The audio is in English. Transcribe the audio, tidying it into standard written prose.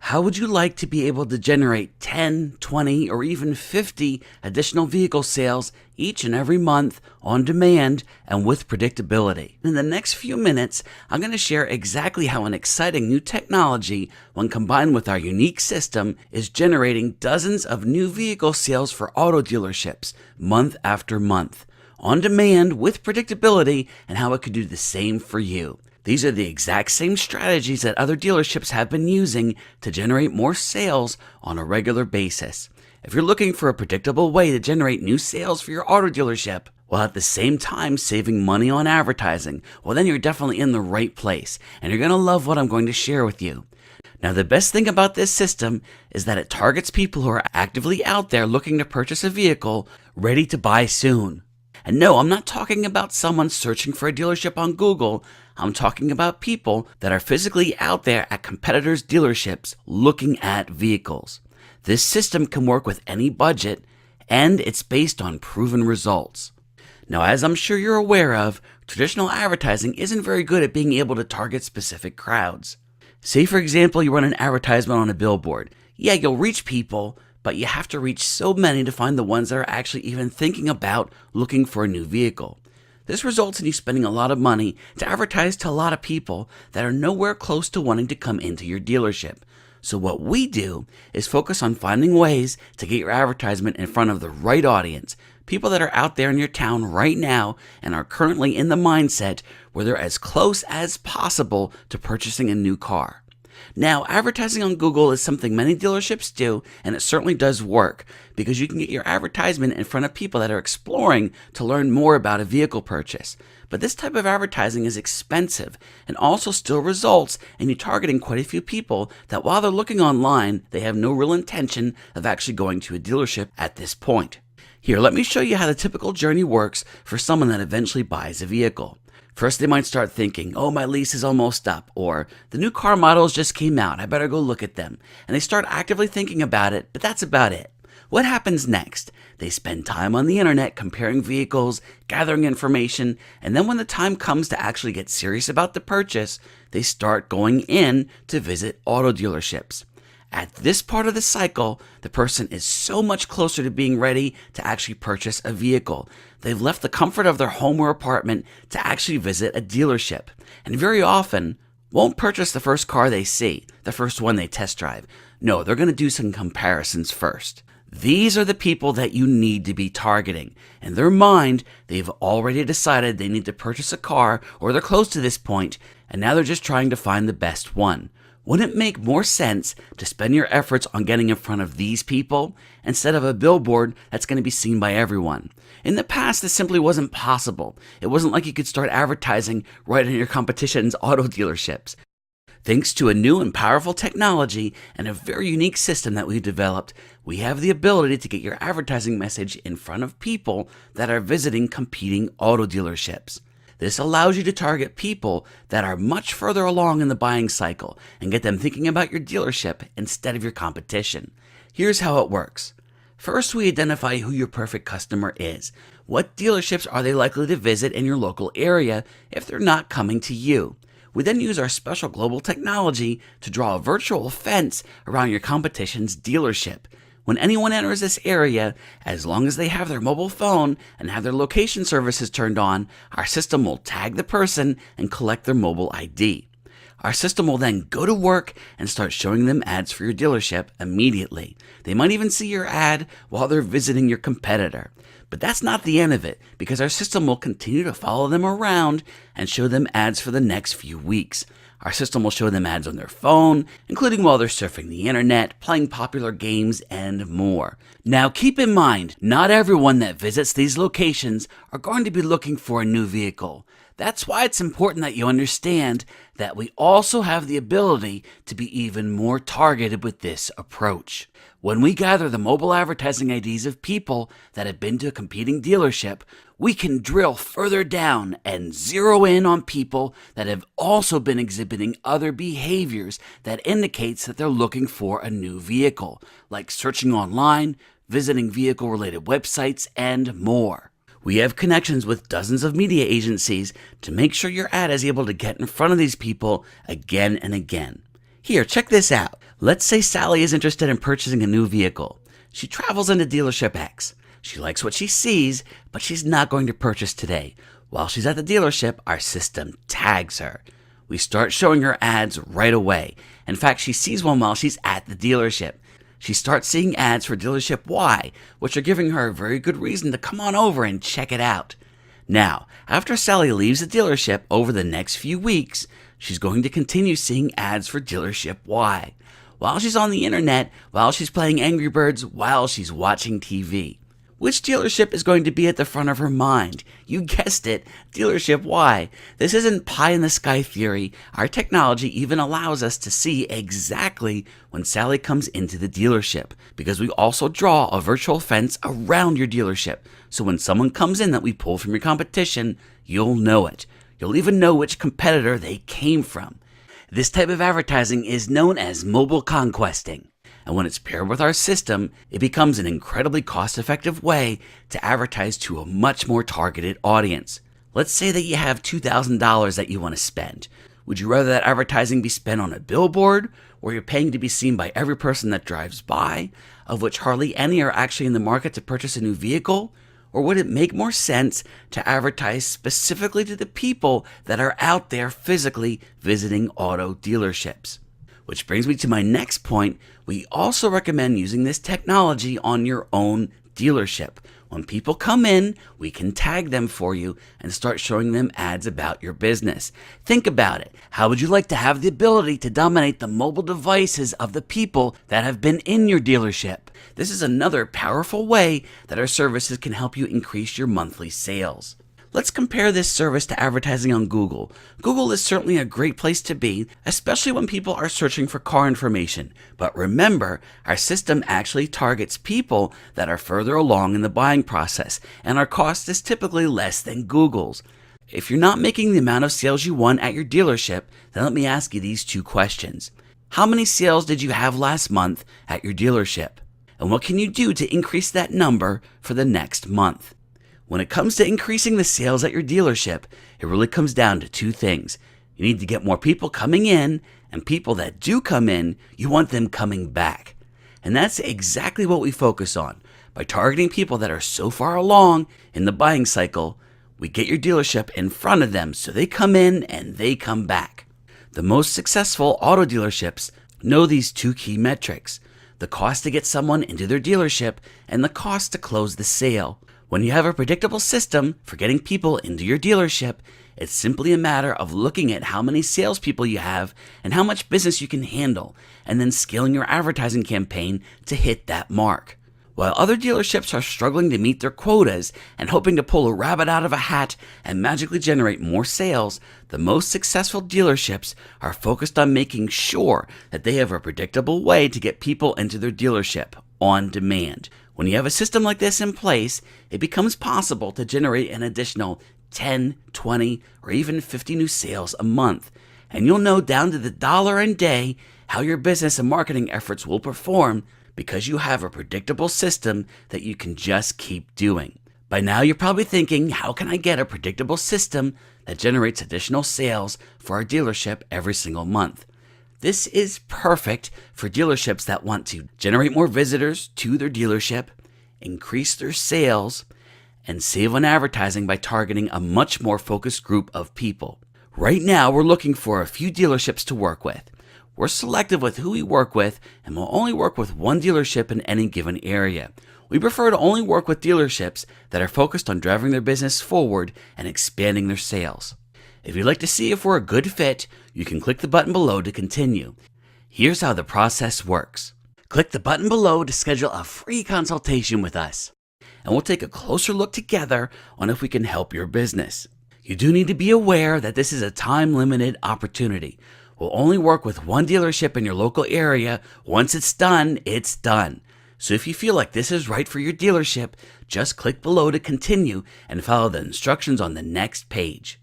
How would you like to be able to generate 10, 20, or even 50 additional vehicle sales each and every month on demand and with predictability? In the next few minutes, I'm going to share exactly how an exciting new technology, when combined with our unique system, is generating dozens of new vehicle sales for auto dealerships month after month, on demand with predictability, and how it could do the same for you. These are the exact same strategies that other dealerships have been using to generate more sales on a regular basis. If you're looking for a predictable way to generate new sales for your auto dealership, while at the same time saving money on advertising, well then you're definitely in the right place, and you're going to love what I'm going to share with you. Now, the best thing about this system is that it targets people who are actively out there looking to purchase a vehicle ready to buy soon. And no, I'm not talking about someone searching for a dealership on Google. I'm talking about people that are physically out there at competitors' dealerships looking at vehicles. This system can work with any budget, and it's based on proven results. Now, as I'm sure you're aware of, traditional advertising isn't very good at being able to target specific crowds. Say, for example, you run an advertisement on a billboard. Yeah, you'll reach people, but you have to reach so many to find the ones that are actually even thinking about looking for a new vehicle. This results in you spending a lot of money to advertise to a lot of people that are nowhere close to wanting to come into your dealership. So what we do is focus on finding ways to get your advertisement in front of the right audience, people that are out there in your town right now and are currently in the mindset where they're as close as possible to purchasing a new car. Now, advertising on Google is something many dealerships do, and it certainly does work because you can get your advertisement in front of people that are exploring to learn more about a vehicle purchase. But this type of advertising is expensive and also still results in you targeting quite a few people that while they're looking online, they have no real intention of actually going to a dealership at this point. Here, let me show you how the typical journey works for someone that eventually buys a vehicle. First, they might start thinking, oh, my lease is almost up, or the new car models just came out, I better go look at them. And they start actively thinking about it, but that's about it. What happens next? They spend time on the internet comparing vehicles, gathering information, and then when the time comes to actually get serious about the purchase, they start going in to visit auto dealerships. At this part of the cycle, the person is so much closer to being ready to actually purchase a vehicle. They've left the comfort of their home or apartment to actually visit a dealership, and very often won't purchase the first car they see, the first one they test drive. No, they're going to do some comparisons first. These are the people that you need to be targeting. In their mind, they've already decided they need to purchase a car, or they're close to this point, and now they're just trying to find the best one. Wouldn't it make more sense to spend your efforts on getting in front of these people instead of a billboard that's going to be seen by everyone? In the past, this simply wasn't possible. It wasn't like you could start advertising right in your competition's auto dealerships. Thanks to a new and powerful technology and a very unique system that we've developed, we have the ability to get your advertising message in front of people that are visiting competing auto dealerships. This allows you to target people that are much further along in the buying cycle and get them thinking about your dealership instead of your competition. Here's how it works. First, we identify who your perfect customer is. What dealerships are they likely to visit in your local area if they're not coming to you? We then use our special global technology to draw a virtual fence around your competition's dealership. When anyone enters this area, as long as they have their mobile phone and have their location services turned on, our system will tag the person and collect their mobile ID. Our system will then go to work and start showing them ads for your dealership immediately. They might even see your ad while they're visiting your competitor. But that's not the end of it, because our system will continue to follow them around and show them ads for the next few weeks. Our system will show them ads on their phone, including while they're surfing the internet, playing popular games, and more. Now keep in mind, not everyone that visits these locations are going to be looking for a new vehicle. That's why it's important that you understand that we also have the ability to be even more targeted with this approach. When we gather the mobile advertising IDs of people that have been to a competing dealership, we can drill further down and zero in on people that have also been exhibiting other behaviors that indicates that they're looking for a new vehicle, like searching online, visiting vehicle-related websites, and more. We have connections with dozens of media agencies to make sure your ad is able to get in front of these people again and again. Here, check this out. Let's say Sally is interested in purchasing a new vehicle. She travels into dealership X. She likes what she sees, but she's not going to purchase today. While she's at the dealership, our system tags her. We start showing her ads right away. In fact, she sees one while she's at the dealership. She starts seeing ads for dealership Y, which are giving her a very good reason to come on over and check it out. Now, after Sally leaves the dealership over the next few weeks, she's going to continue seeing ads for dealership Y. While she's on the internet, while she's playing Angry Birds, while she's watching TV. Which dealership is going to be at the front of her mind? You guessed it, dealership Y. This isn't pie-in-the-sky theory. Our technology even allows us to see exactly when Sally comes into the dealership, because we also draw a virtual fence around your dealership. So when someone comes in that we pull from your competition, you'll know it. You'll even know which competitor they came from. This type of advertising is known as mobile conquesting. And when it's paired with our system, it becomes an incredibly cost-effective way to advertise to a much more targeted audience. Let's say that you have $2,000 that you want to spend. Would you rather that advertising be spent on a billboard, where you're paying to be seen by every person that drives by, of which hardly any are actually in the market to purchase a new vehicle? Or would it make more sense to advertise specifically to the people that are out there physically visiting auto dealerships? Which brings me to my next point. We also recommend using this technology on your own dealership. When people come in, we can tag them for you and start showing them ads about your business. Think about it. How would you like to have the ability to dominate the mobile devices of the people that have been in your dealership? This is another powerful way that our services can help you increase your monthly sales. Let's compare this service to advertising on Google. Google is certainly a great place to be, especially when people are searching for car information. But remember, our system actually targets people that are further along in the buying process, and our cost is typically less than Google's. If you're not making the amount of sales you want at your dealership, then let me ask you these two questions. How many sales did you have last month at your dealership? And what can you do to increase that number for the next month? When it comes to increasing the sales at your dealership, it really comes down to two things. You need to get more people coming in, and people that do come in, you want them coming back. And that's exactly what we focus on. By targeting people that are so far along in the buying cycle, we get your dealership in front of them so they come in and they come back. The most successful auto dealerships know these two key metrics: the cost to get someone into their dealership and the cost to close the sale. When you have a predictable system for getting people into your dealership, it's simply a matter of looking at how many salespeople you have and how much business you can handle, and then scaling your advertising campaign to hit that mark. While other dealerships are struggling to meet their quotas and hoping to pull a rabbit out of a hat and magically generate more sales, the most successful dealerships are focused on making sure that they have a predictable way to get people into their dealership on demand. When you have a system like this in place, it becomes possible to generate an additional 10, 20, or even 50 new sales a month. And you'll know down to the dollar and day how your business and marketing efforts will perform because you have a predictable system that you can just keep doing. By now you're probably thinking, how can I get a predictable system that generates additional sales for our dealership every single month? This is perfect for dealerships that want to generate more visitors to their dealership, increase their sales, and save on advertising by targeting a much more focused group of people. Right now, we're looking for a few dealerships to work with. We're selective with who we work with, and we'll only work with one dealership in any given area. We prefer to only work with dealerships that are focused on driving their business forward and expanding their sales. If you'd like to see if we're a good fit, you can click the button below to continue. Here's how the process works. Click the button below to schedule a free consultation with us, and we'll take a closer look together on if we can help your business. You do need to be aware that this is a time-limited opportunity. We'll only work with one dealership in your local area. Once it's done, it's done. So if you feel like this is right for your dealership, just click below to continue and follow the instructions on the next page.